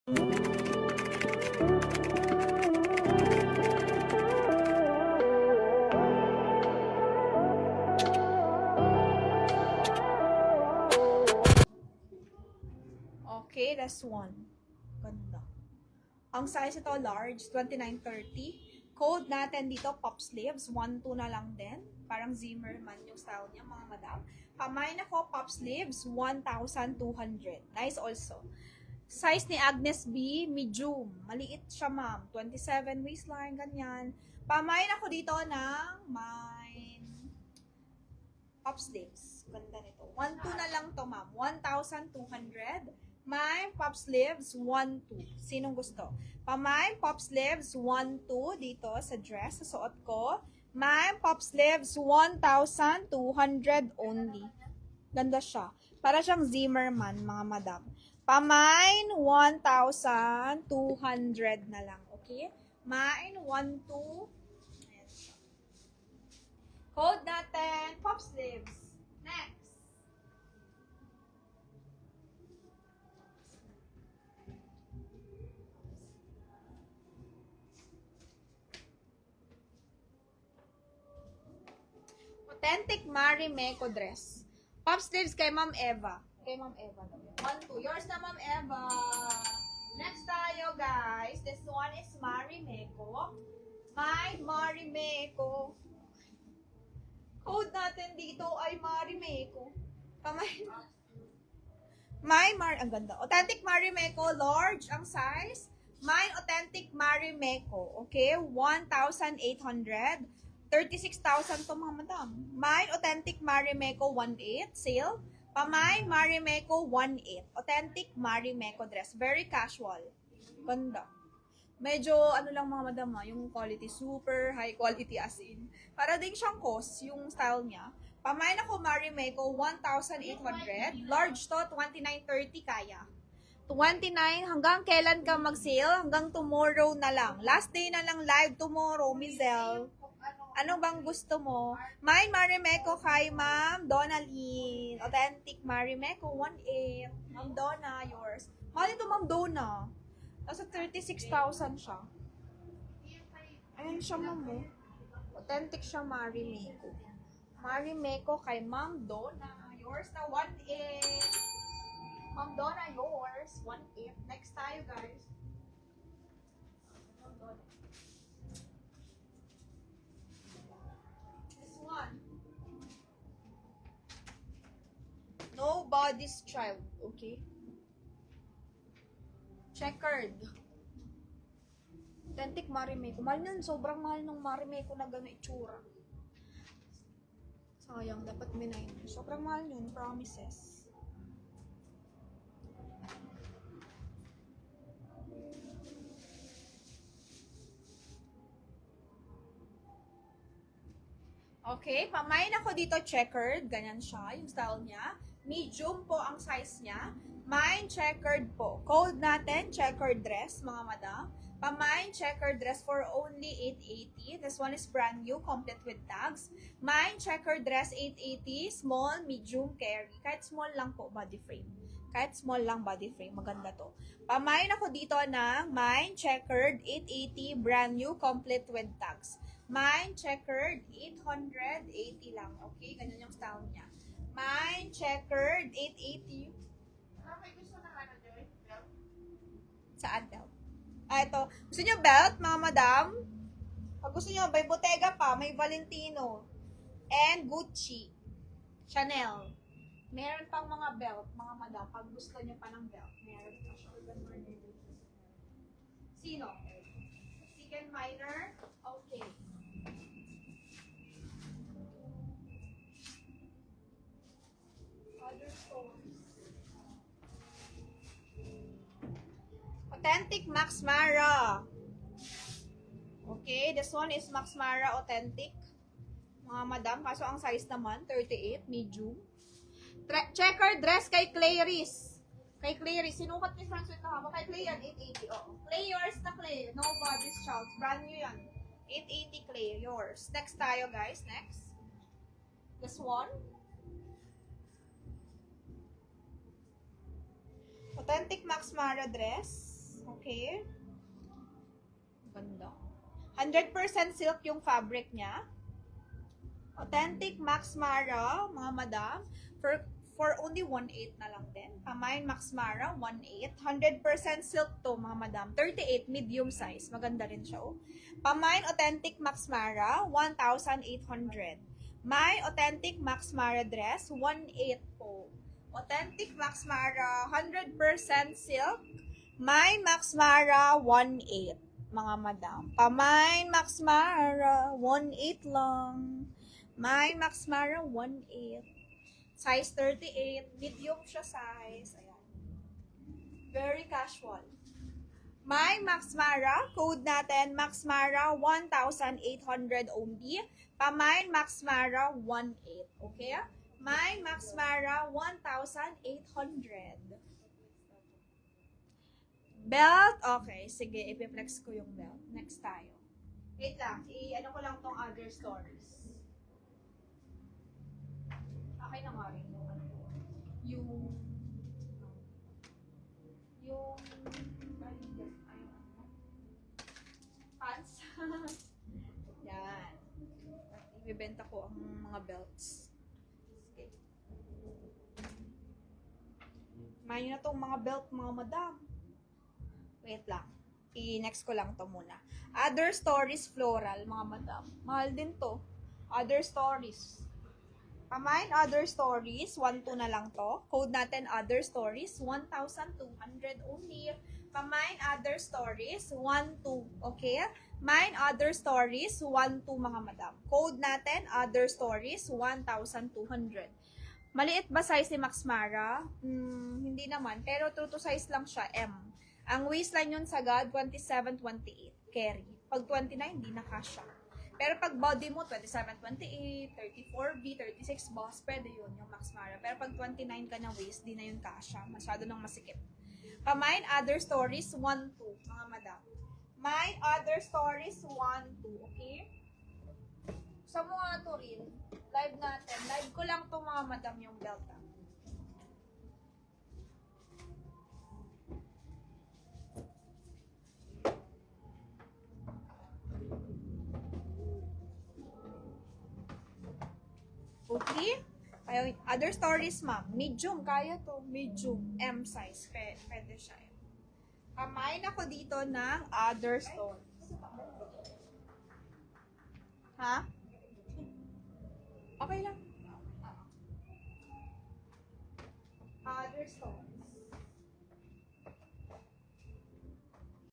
Okay, that's one. Ganda. Ang size ito, large, 2930. Code natin dito, pop sleeves, 1-2 na lang din. Parang Zimmerman yung style niya, mga madam. Kamay na ko, pop sleeves, 1,200. Nice also. Size ni Agnes B, medium. Maliit siya, ma'am. 27 waistline, ganyan. Pamain ako dito ng mine pop sleeves. Ganda nito. 1-2 na lang to, ma'am. 1,200. May pop sleeves, 1-2. Sinong gusto? Pamay pop sleeves, 1-2 dito sa dress, sa suot ko. May pop sleeves, 1,200 only. Ganda siya. Para siyang Zimmerman, mga madam. Pamine, 1,200 na lang. Okay? Mine, 1-2. Ayan siya. Code natin, pop sleeves. Next. Authentic Marimekko dress. Pop sleeves kay Ma'am Eva. Kay Ma'am Eva. 1-2. Yours na, Ma'am Eva. Next tayo, guys. This one is Marimekko. My Marimekko. Code natin dito ay Marimekko. Kamay. Ang ganda. Authentic Marimekko, large ang size. Mine Authentic Marimekko. Okay? 1,800. 36,000 to, mga madam. Mine Authentic Marimekko 1.8 sale. Pamay Marimekko 1.8. Authentic Marimekko dress. Very casual. Ganda. Medyo ano lang, mga madam, yung quality super high quality as in. Para din siyang COS yung style niya. Pamay na ko Marimekko 1,800. Large to 29.30 kaya. 29 hanggang kailan ka mag-sale? Hanggang tomorrow na lang. Last day na lang live tomorrow, Mizel. Ano bang gusto mo? Mine Marimekko kay Ma'am Donalyn. Authentic Marimekko 1.8. Ma'am Donna, yours. Mahal ito, Ma'am Donna. Nasa 36,000 siya. Ayan siya, Ma'am. Authentic siya, Marimekko. Marimekko kay Ma'am Donna. Yours na 1.8. Ma'am Donna, yours. 1.8. Next tayo, guys. Ma'am Donna. This one. Nobody's child. Okay? Checkered. Authentic Marimekko. Mahal nun. Sobrang mahal ng Marimekko na gano'y itsura. Sayang. Dapat minayin. Sobrang mahal yun. Promises. Okay, pamain ako dito checkered. Ganyan siya, yung style niya. Medium po ang size niya. Mine checkered po. Code natin, checkered dress, mga madam. Pamain checkered dress for only 880. This one is brand new, complete with tags. Mine checkered dress 880, small, medium, carry. Kahit small lang po, body frame. Kahit small lang body frame, maganda to. Pamain ako dito ng mine checkered 880, brand new, complete with tags. Mine checkered 880 lang. Okay, ganyan yung style niya. Mine checkered 880. May gusto na ano, Joy? Belt? Saan belt? Ito. Gusto nyo belt, mga madam? Pag gusto nyo, may Bottega pa, may Valentino, and Gucci, Chanel. Meron pang mga belt, mga madam. Pag gusto nyo pa ng belt, meron pa siya. Sino? Second minor? Okay. Other stores. Authentic Max Mara. Okay, this one is Max Mara Authentic. Mga madam, kaso ang size naman, 38, medium. Checker dress kay Clarice. Kay Clarice, sinukat ni Francis kahapon. Kay Clay yan, 880. Oh. Clay, yours na Clay. Nobody's child. Brand new yan. 880 Clay, yours. Next tayo, guys. Next. This one. Authentic Max Mara dress. Okay? Ganda. 100% silk yung fabric niya. Authentic Max Mara, mga madam. For only 1.8 na lang din. Pamain Max Mara, 1.8. 100% silk to, mga madam. 38, medium size. Maganda rin siya, oh. Pamain Authentic Max Mara, 1,800. May Authentic Max Mara dress, 1.8 po. Authentic Max Mara, 100% silk. May Max Mara, 1.8. Mga madam. Pamain Max Mara, 1.8 lang. May Max Mara, 1.8. Size 38. Medium siya size. Ayan. Very casual. May Max Mara. Code natin, Max Mara, 1,800 only. Pamain Max Mara, 1.8. Okay? May Max Mara, 1,800. Belt. Okay. Sige, ipiflex ko yung belt. Next tayo. Wait lang. I-ano ko lang tong other stories. Okay na nga rin yung pants. Yan. Ibibenta ko ang mga belts. Okay. Mayo na tong mga belt, mga madam. Wait lang. I-next ko lang to muna. Other Stories Floral, mga madam. Mahal din to. Other Stories. Pamain Other Stories, 1.2 na lang to. Code natin Other Stories, 1,200 only. Pamain Other Stories, 1.2. Okay? Mine Other Stories, 1.2 mga madam. Code natin Other Stories, 1,200. Maliit ba size ni Max Mara? Hindi naman. Pero true to size lang siya, M. Ang waistline yun sagad, 27-28. Carry. Pag 29, hindi na kasha. Pero pag body mo, 27-28, 34B, 36 boss, pwede yun, yung Max Mara. Pero pag 29 ka na waist, di na yun kasha. Masyado nang masikip. Pamain Other Stories, 1.2, mga madam. Mine Other Stories, 1.2, okay? Sa mga to rin, live natin. Live ko lang to mga madam yung belt. Okay? Other Stories, ma'am. Medium, kaya to. Medium. M size. Pwede siya. Kamain ako dito ng Other Stories. Ha? Okay lang. Other Stories.